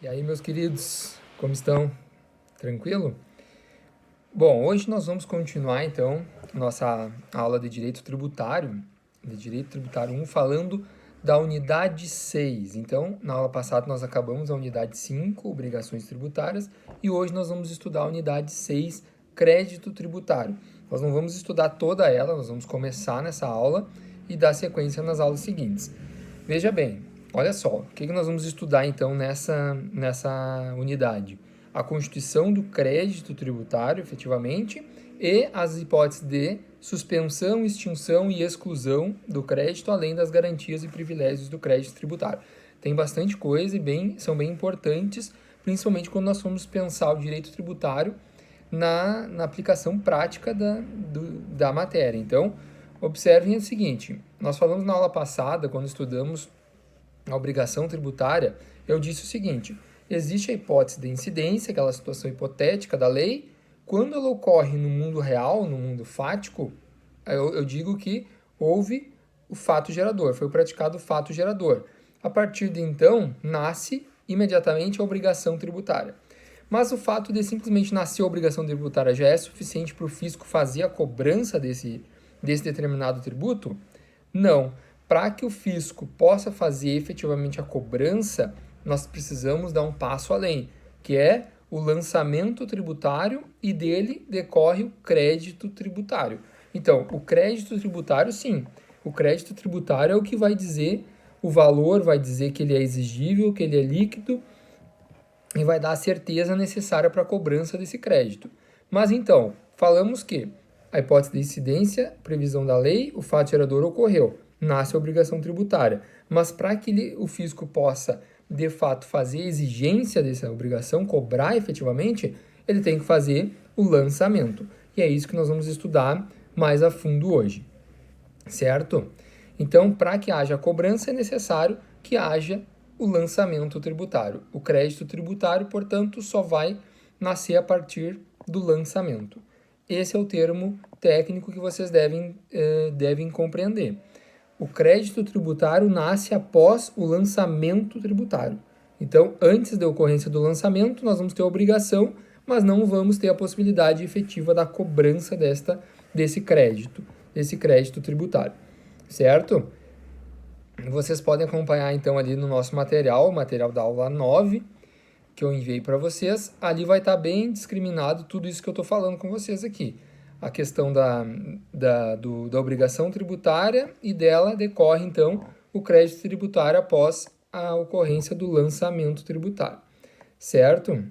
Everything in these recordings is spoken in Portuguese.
E aí, meus queridos, como estão? Tranquilo? Bom, hoje nós vamos continuar então nossa aula de Direito Tributário 1, falando da unidade 6. Então, na aula passada nós acabamos a unidade 5, obrigações tributárias, e hoje nós vamos estudar a unidade 6, crédito tributário. Nós não vamos estudar toda ela, nós vamos começar nessa aula e dar sequência nas aulas seguintes. Veja bem, olha só, o que nós vamos estudar então nessa unidade? A constituição do crédito tributário, efetivamente, e as hipóteses de suspensão, extinção e exclusão do crédito, além das garantias e privilégios do crédito tributário. Tem bastante coisa e são bem importantes, principalmente quando nós formos pensar o direito tributário na aplicação prática da matéria. Então, observem o seguinte, nós falamos na aula passada, quando estudamos a obrigação tributária, eu disse o seguinte, existe a hipótese de incidência, aquela situação hipotética da lei, quando ela ocorre no mundo real, no mundo fático, eu digo que houve o fato gerador, foi praticado o fato gerador. A partir de então, nasce imediatamente a obrigação tributária. Mas o fato de simplesmente nascer a obrigação tributária já é suficiente para o fisco fazer a cobrança desse determinado tributo? Não. Para que o fisco possa fazer efetivamente a cobrança, nós precisamos dar um passo além, que é o lançamento tributário e dele decorre o crédito tributário. Então, o crédito tributário, sim. O crédito tributário é o que vai dizer o valor, vai dizer que ele é exigível, que ele é líquido e vai dar a certeza necessária para a cobrança desse crédito. Mas então, falamos que a hipótese de incidência, previsão da lei, o fato gerador ocorreu, nasce a obrigação tributária. Mas para que o fisco possa, de fato, fazer exigência dessa obrigação, cobrar efetivamente, ele tem que fazer o lançamento. E é isso que nós vamos estudar mais a fundo hoje, certo? Então, para que haja cobrança, é necessário que haja o lançamento tributário. O crédito tributário, portanto, só vai nascer a partir do lançamento. Esse é o termo técnico que vocês devem compreender. O crédito tributário nasce após o lançamento tributário. Então, antes da ocorrência do lançamento, nós vamos ter a obrigação, mas não vamos ter a possibilidade efetiva da cobrança desse crédito tributário, certo? Vocês podem acompanhar então ali no nosso material, o material da aula 9, que eu enviei para vocês. Ali vai estar bem discriminado tudo isso que eu estou falando com vocês aqui. A questão da obrigação tributária e dela decorre então o crédito tributário após a ocorrência do lançamento tributário, certo?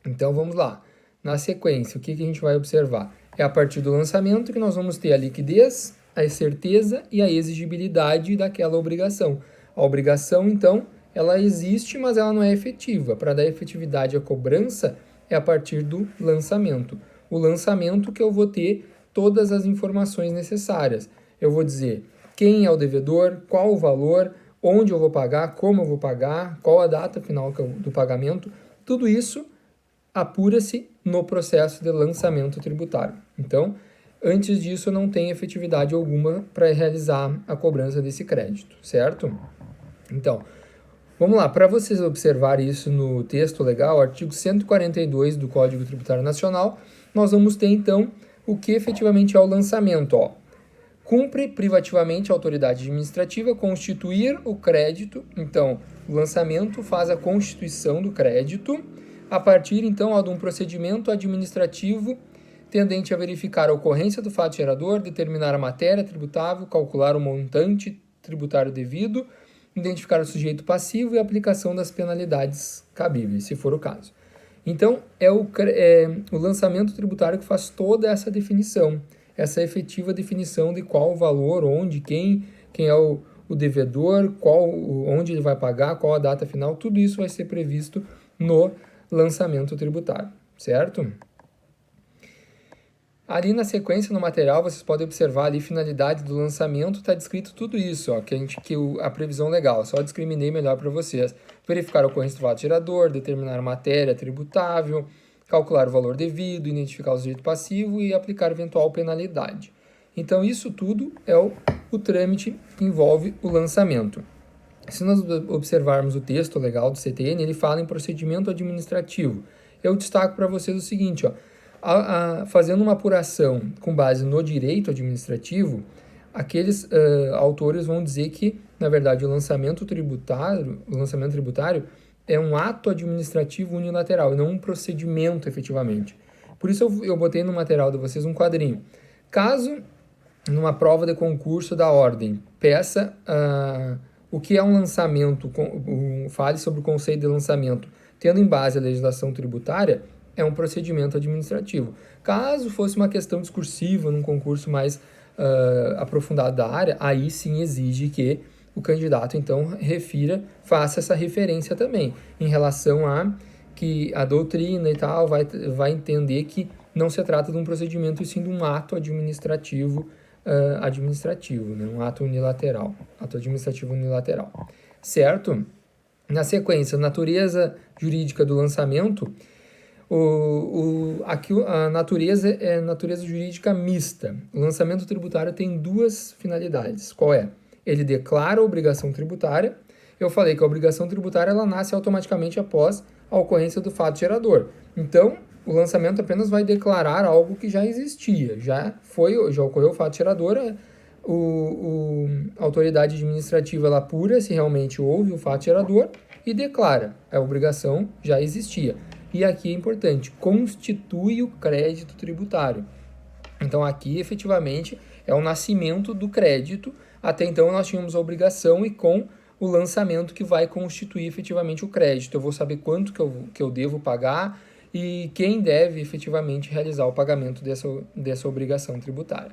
Então vamos lá. Na sequência, o que a gente vai observar? É a partir do lançamento que nós vamos ter a liquidez, a certeza e a exigibilidade daquela obrigação. A obrigação, então, ela existe, mas ela não é efetiva. Para dar efetividade à cobrança, é a partir do lançamento. O lançamento que eu vou ter todas as informações necessárias. Eu vou dizer quem é o devedor, qual o valor, onde eu vou pagar, como eu vou pagar, qual a data final do pagamento. Tudo isso apura-se no processo de lançamento tributário. Então, antes disso, não tem efetividade alguma para realizar a cobrança desse crédito, certo? Então, vamos lá, para vocês observarem isso no texto legal, artigo 142 do Código Tributário Nacional, nós vamos ter então o que efetivamente é o lançamento. Cumpre privativamente a autoridade administrativa constituir o crédito, então o lançamento faz a constituição do crédito, a partir então de um procedimento administrativo tendente a verificar a ocorrência do fato gerador, determinar a matéria tributável, calcular o montante tributário devido, identificar o sujeito passivo e a aplicação das penalidades cabíveis, se for o caso. Então, é o lançamento tributário que faz toda essa definição, essa efetiva definição de qual o valor, onde, quem é o devedor, onde ele vai pagar, qual a data final, tudo isso vai ser previsto no lançamento tributário, certo? Ali na sequência, no material, vocês podem observar ali finalidade do lançamento, está descrito tudo isso, a previsão legal, só discriminei melhor para vocês. Verificar a ocorrência do fato gerador, determinar a matéria tributável, calcular o valor devido, identificar o sujeito passivo e aplicar eventual penalidade. Então, isso tudo é o trâmite que envolve o lançamento. Se nós observarmos o texto legal do CTN, ele fala em procedimento administrativo. Eu destaco para vocês o seguinte, ó, fazendo uma apuração com base no direito administrativo, aqueles autores vão dizer que, na verdade, o lançamento tributário é um ato administrativo unilateral e não um procedimento efetivamente. Por isso eu botei no material de vocês um quadrinho. Caso, numa prova de concurso da ordem, peça o que é um lançamento, fale sobre o conceito de lançamento, tendo em base a legislação tributária, é um procedimento administrativo. Caso fosse uma questão discursiva, num concurso mais aprofundado da área, aí sim exige que o candidato, então, faça essa referência também, em relação a que a doutrina e tal vai entender que não se trata de um procedimento, e sim de um ato administrativo, né? Um ato unilateral, ato administrativo unilateral, certo? Na sequência, natureza jurídica do lançamento, aqui a natureza é natureza jurídica mista. O lançamento tributário tem duas finalidades. Qual é? Ele declara a obrigação tributária. Eu falei que a obrigação tributária ela nasce automaticamente após a ocorrência do fato gerador. Então, o lançamento apenas vai declarar algo que já existia, já ocorreu o fato gerador, a autoridade administrativa ela apura se realmente houve o fato gerador e declara, a obrigação já existia. E aqui é importante, constitui o crédito tributário. Então aqui efetivamente é o nascimento do crédito. Até então nós tínhamos a obrigação e com o lançamento que vai constituir efetivamente o crédito. Eu vou saber quanto que eu devo pagar e quem deve efetivamente realizar o pagamento dessa obrigação tributária,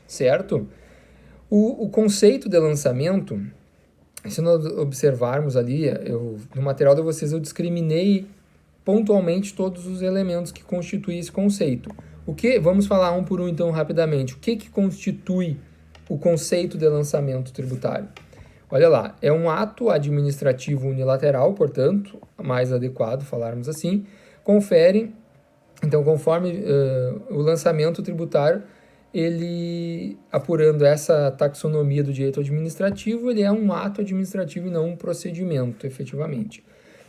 certo? O conceito de lançamento, se nós observarmos ali, no material de vocês eu discriminei pontualmente todos os elementos que constituem esse conceito. Vamos falar um por um então rapidamente. O que constitui o conceito de lançamento tributário? Olha lá, é um ato administrativo unilateral, portanto, mais adequado falarmos assim, conforme o lançamento tributário, ele, apurando essa taxonomia do direito administrativo, ele é um ato administrativo e não um procedimento, efetivamente.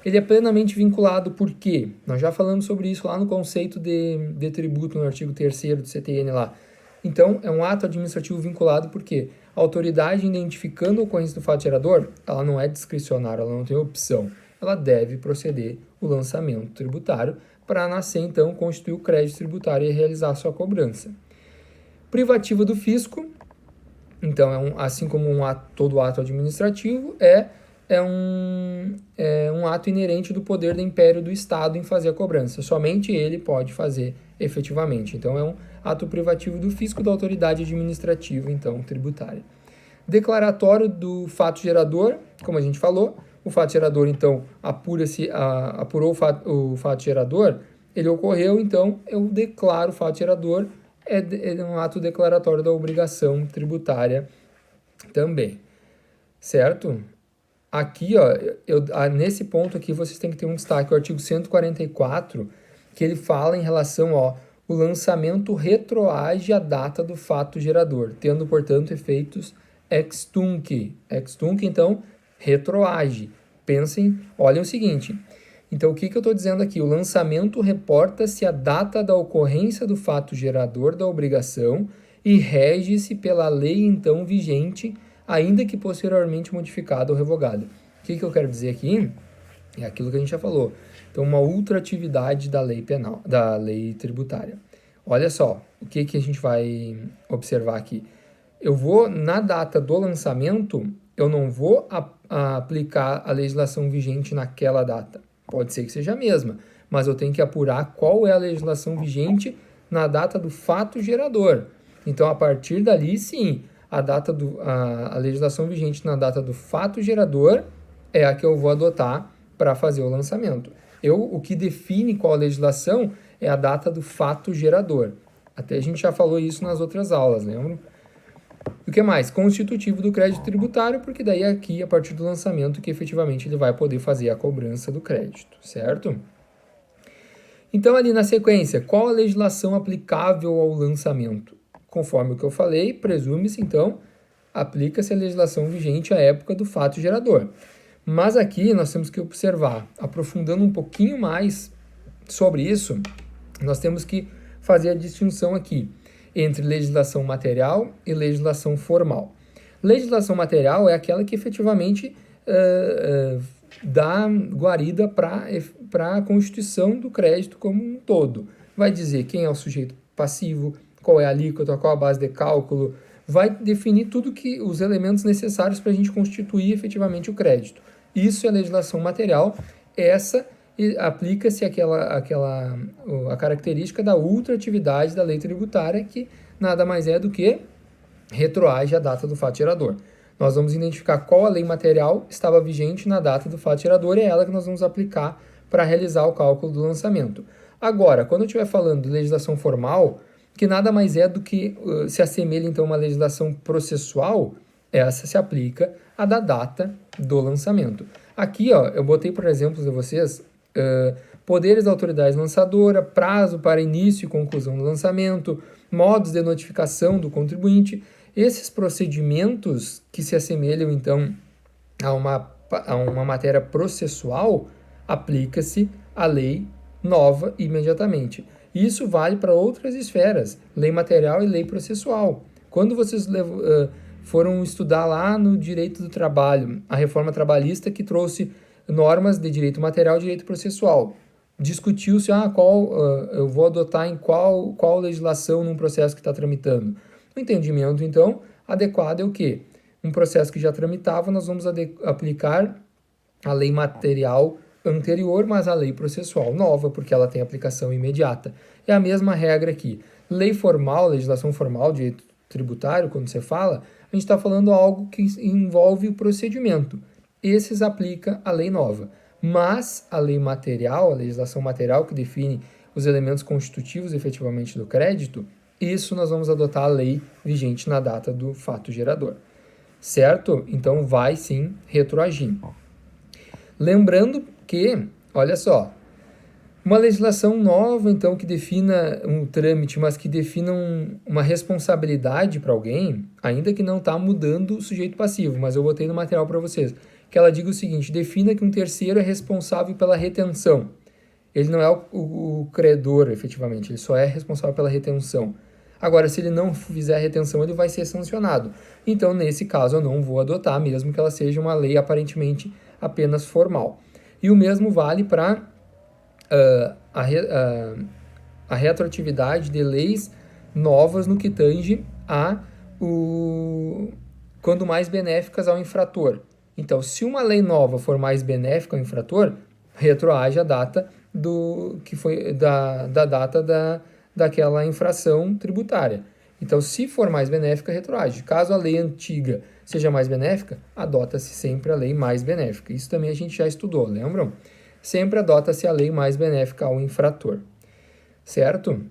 Ele é plenamente vinculado por quê? Nós já falamos sobre isso lá no conceito de tributo, no artigo 3º do CTN lá. Então, é um ato administrativo vinculado porque a autoridade identificando a ocorrência do fato gerador, ela não é discricionária, ela não tem opção. Ela deve proceder o lançamento tributário para nascer, então, constituir o crédito tributário e realizar a sua cobrança. Privativa do fisco, então, assim como todo ato administrativo, é um ato inerente do poder do império do Estado em fazer a cobrança. Somente ele pode fazer efetivamente. Então, é um ato privativo do fisco da autoridade administrativa, então, tributária. Declaratório do fato gerador, como a gente falou, o fato gerador, então, apurou o fato gerador, ele ocorreu, então, eu declaro o fato gerador, é um ato declaratório da obrigação tributária também, certo? Aqui, ó, nesse ponto aqui, vocês têm que ter um destaque, o artigo 144, que ele fala em relação, o lançamento retroage à data do fato gerador, tendo, portanto, efeitos ex tunc. Ex tunc, então, retroage. Olhem o seguinte, então, o que eu estou dizendo aqui? O lançamento reporta-se à data da ocorrência do fato gerador da obrigação e rege-se pela lei, então, vigente, ainda que posteriormente modificada ou revogada. O que eu quero dizer aqui? É aquilo que a gente já falou. Então, uma ultratividade da lei penal, da lei tributária. Olha só, o que a gente vai observar aqui. Na data do lançamento, eu não vou aplicar a legislação vigente naquela data. Pode ser que seja a mesma, mas eu tenho que apurar qual é a legislação vigente na data do fato gerador. Então, a partir dali, sim, a legislação vigente na data do fato gerador é a que eu vou adotar para fazer o lançamento. O que define qual a legislação é a data do fato gerador. Até a gente já falou isso nas outras aulas, lembra? O que mais? Constitutivo do crédito tributário, porque daí é aqui, a partir do lançamento, que efetivamente ele vai poder fazer a cobrança do crédito, certo? Então, ali na sequência, qual a legislação aplicável ao lançamento? Conforme o que eu falei, presume-se, então, aplica-se a legislação vigente à época do fato gerador. Mas aqui nós temos que observar, aprofundando um pouquinho mais sobre isso, nós temos que fazer a distinção aqui entre legislação material e legislação formal. Legislação material é aquela que efetivamente dá guarida para a constituição do crédito como um todo. Vai dizer quem é o sujeito passivo, qual é a alíquota, qual a base de cálculo, vai definir tudo que os elementos necessários para a gente constituir efetivamente o crédito. Isso é legislação material. Essa aplica-se a característica da ultratividade da lei tributária, que nada mais é do que retroage à data do fato gerador. Nós vamos identificar qual a lei material estava vigente na data do fato gerador e é ela que nós vamos aplicar para realizar o cálculo do lançamento. Agora, quando eu estiver falando de legislação formal, que nada mais é do que se assemelha então a uma legislação processual, essa se aplica à da data do lançamento. Aqui, ó, eu botei por exemplo de vocês poderes da autoridade lançadora, prazo para início e conclusão do lançamento, modos de notificação do contribuinte. Esses procedimentos que se assemelham então a uma matéria processual, aplica-se a lei nova imediatamente. Isso vale para outras esferas, lei material e lei processual. Quando vocês foram estudar lá no direito do trabalho, a reforma trabalhista que trouxe normas de direito material e direito processual, discutiu-se eu vou adotar em qual legislação num processo que está tramitando. O entendimento, então, adequado é o quê? Um processo que já tramitava, nós vamos aplicar a lei material anterior, mas a lei processual nova, porque ela tem aplicação imediata. É a mesma regra aqui. Lei formal, legislação formal, direito tributário, quando você fala, a gente está falando algo que envolve o procedimento. Esses aplica a lei nova. Mas a lei material, a legislação material que define os elementos constitutivos efetivamente do crédito, isso nós vamos adotar a lei vigente na data do fato gerador. Certo? Então vai sim retroagir. Lembrando que, olha só, uma legislação nova, então, que defina um trâmite, mas que defina uma responsabilidade para alguém, ainda que não está mudando o sujeito passivo, mas eu botei no material para vocês, que ela diga o seguinte: defina que um terceiro é responsável pela retenção. Ele não é o credor, efetivamente, ele só é responsável pela retenção. Agora, se ele não fizer a retenção, ele vai ser sancionado. Então, nesse caso, eu não vou adotar, mesmo que ela seja uma lei aparentemente apenas formal. E o mesmo vale para a retroatividade de leis novas no que tange quando mais benéficas ao infrator. Então, se uma lei nova for mais benéfica ao infrator, retroage a data da data daquela infração tributária. Então, se for mais benéfica, retroage. Caso a lei antiga seja mais benéfica, adota-se sempre a lei mais benéfica. Isso também a gente já estudou, lembram? Sempre adota-se a lei mais benéfica ao infrator. Certo?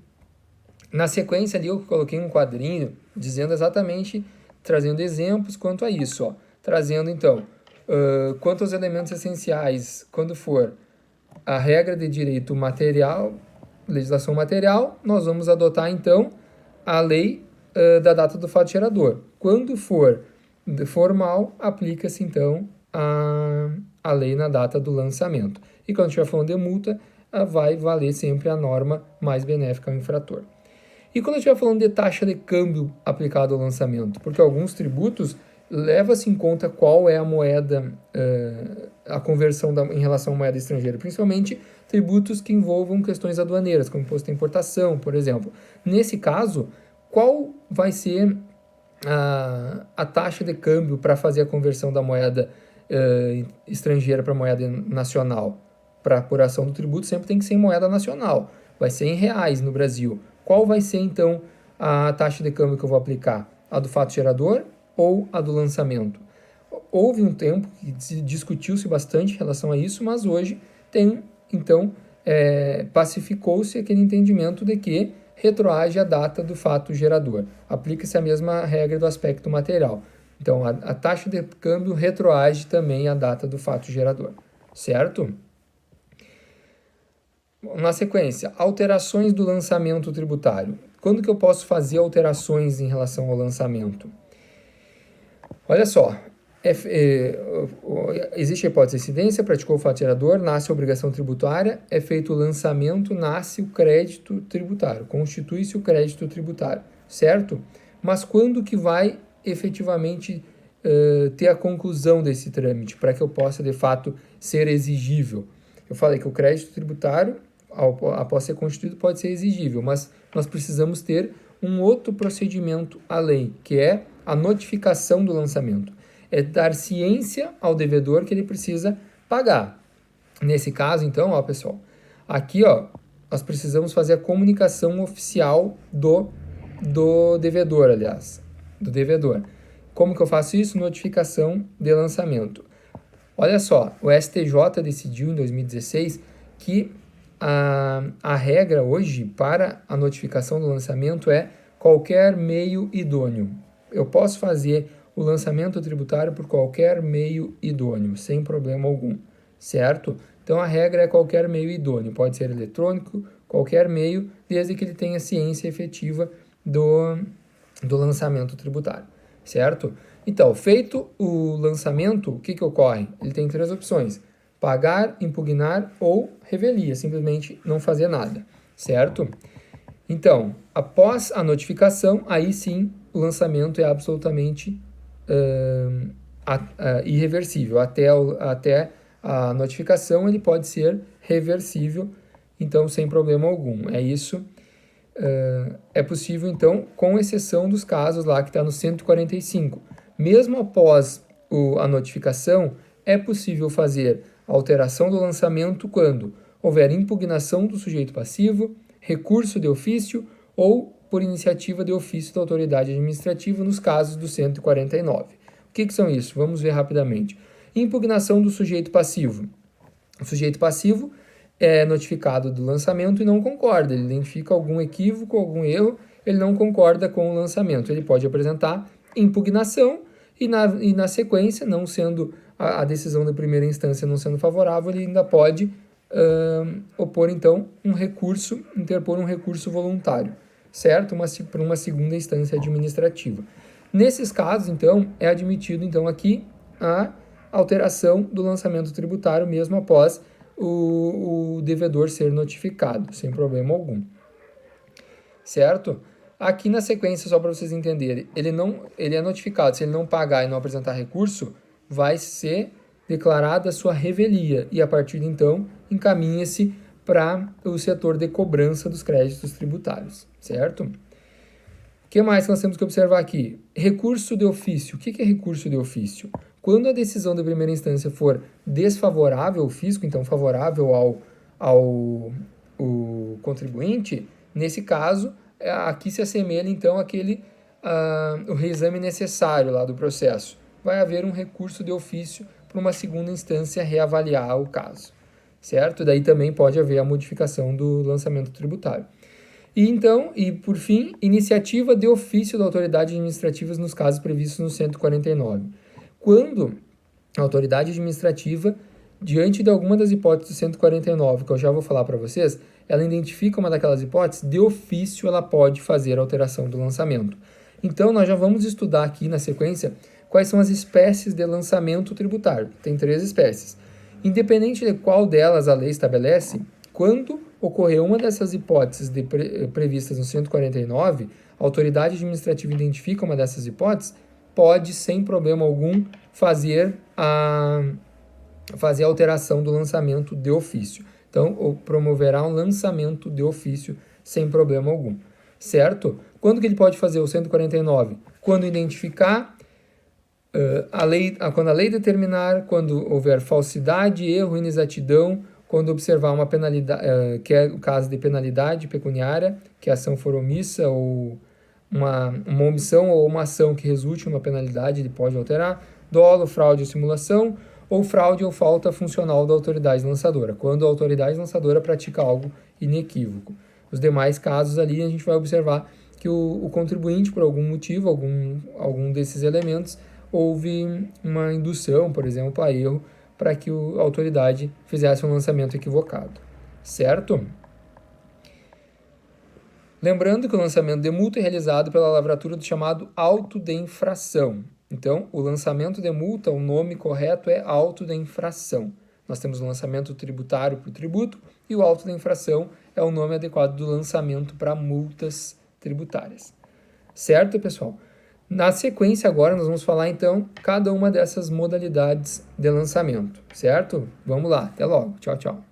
Na sequência ali eu coloquei um quadrinho dizendo exatamente, trazendo exemplos quanto a isso. Ó. Trazendo então, quanto aos elementos essenciais, quando for a regra de direito material, legislação material, nós vamos adotar então a lei da data do fato gerador. Quando for formal, aplica-se então a lei na data do lançamento. E quando estiver falando de multa, vai valer sempre a norma mais benéfica ao infrator. E quando estiver falando de taxa de câmbio aplicada ao lançamento, porque alguns tributos leva-se em conta qual é a moeda, a conversão em relação à moeda estrangeira, principalmente tributos que envolvam questões aduaneiras, como imposto de importação, por exemplo. Nesse caso, qual vai ser a taxa de câmbio para fazer a conversão da moeda estrangeira para moeda nacional? Para apuração do tributo sempre tem que ser em moeda nacional, vai ser em reais no Brasil. Qual vai ser então a taxa de câmbio que eu vou aplicar? A do fato gerador ou a do lançamento? Houve um tempo que discutiu-se bastante em relação a isso, mas hoje pacificou-se aquele entendimento de que retroage a data do fato gerador. Aplica-se a mesma regra do aspecto material. Então, a taxa de câmbio retroage também a data do fato gerador, certo? Na sequência, alterações do lançamento tributário. Quando que eu posso fazer alterações em relação ao lançamento? Olha só, existe a hipótese de incidência, praticou o fato gerador, nasce a obrigação tributária, é feito o lançamento, nasce o crédito tributário, constitui-se o crédito tributário, certo? Mas quando que vai efetivamente ter a conclusão desse trâmite, para que eu possa, de fato, ser exigível? Eu falei que o crédito tributário, após ser constituído, pode ser exigível, mas nós precisamos ter um outro procedimento além, que é a notificação do lançamento. É dar ciência ao devedor que ele precisa pagar. Nesse caso, então, ó, pessoal, aqui, ó, nós precisamos fazer a comunicação oficial do devedor, aliás, do devedor. Como que eu faço isso? Notificação de lançamento. Olha só, o STJ decidiu em 2016 que a regra hoje para a notificação do lançamento é qualquer meio idôneo. Eu posso fazer o lançamento tributário por qualquer meio idôneo, sem problema algum, certo? Então a regra é qualquer meio idôneo, pode ser eletrônico, qualquer meio, desde que ele tenha ciência efetiva do lançamento tributário, certo? Então, feito o lançamento, o que ocorre? Ele tem 3 opções: pagar, impugnar ou revelia, simplesmente não fazer nada, certo? Então, após a notificação, aí sim o lançamento é absolutamente irreversível. Até a notificação ele pode ser reversível, então sem problema algum. É isso. É possível, então, com exceção dos casos lá que está no 145. Mesmo após a notificação, é possível fazer alteração do lançamento quando houver impugnação do sujeito passivo, recurso de ofício ou por iniciativa de ofício da autoridade administrativa nos casos do 149. O que são isso? Vamos ver rapidamente. Impugnação do sujeito passivo. O sujeito passivo é notificado do lançamento e não concorda. Ele identifica algum equívoco, algum erro, ele não concorda com o lançamento. Ele pode apresentar impugnação e na sequência, não sendo a decisão da primeira instância não sendo favorável, ele ainda pode opor, então, interpor um recurso voluntário, certo? Para uma segunda instância administrativa. Nesses casos, então, é admitido, então, aqui a alteração do lançamento tributário mesmo após o devedor ser notificado, sem problema algum, certo? Aqui na sequência, só para vocês entenderem, ele é notificado, se ele não pagar e não apresentar recurso, vai ser declarada a sua revelia e a partir de então encaminha-se para o setor de cobrança dos créditos tributários, certo? O que mais nós temos que observar aqui? Recurso de ofício. O que é recurso de ofício? Quando a decisão da primeira instância for desfavorável ao fisco, então favorável ao contribuinte, nesse caso, aqui se assemelha então o reexame necessário lá do processo. Vai haver um recurso de ofício para uma segunda instância reavaliar o caso, certo? Daí também pode haver a modificação do lançamento tributário. E por fim, iniciativa de ofício da autoridade administrativa nos casos previstos no 149. Quando a autoridade administrativa, diante de alguma das hipóteses do 149, que eu já vou falar para vocês, ela identifica uma daquelas hipóteses, de ofício ela pode fazer a alteração do lançamento. Então, nós já vamos estudar aqui na sequência quais são as espécies de lançamento tributário. Tem 3 espécies. Independente de qual delas a lei estabelece, quando ocorrer uma dessas hipóteses previstas no 149, a autoridade administrativa identifica uma dessas hipóteses, pode, sem problema algum, fazer a alteração do lançamento de ofício. Então, promoverá um lançamento de ofício sem problema algum, certo? Quando que ele pode fazer o 149? Quando identificar quando a lei determinar, quando houver falsidade, erro, inexatidão, quando observar uma penalidade, que é o caso de penalidade pecuniária, que a ação for omissa ou uma omissão ou uma ação que resulte em uma penalidade, ele pode alterar, dolo, fraude ou simulação, ou fraude ou falta funcional da autoridade lançadora, quando a autoridade lançadora pratica algo inequívoco. Os demais casos ali a gente vai observar que o contribuinte, por algum motivo, algum desses elementos, houve uma indução, por exemplo, a erro, para que a autoridade fizesse um lançamento equivocado, certo? Lembrando que o lançamento de multa é realizado pela lavratura do chamado auto de infração. Então, o lançamento de multa, o nome correto é auto de infração. Nós temos o lançamento tributário para o tributo e o auto de infração é o nome adequado do lançamento para multas tributárias. Certo, pessoal? Na sequência agora nós vamos falar então cada uma dessas modalidades de lançamento, certo? Vamos lá, até logo. Tchau, tchau.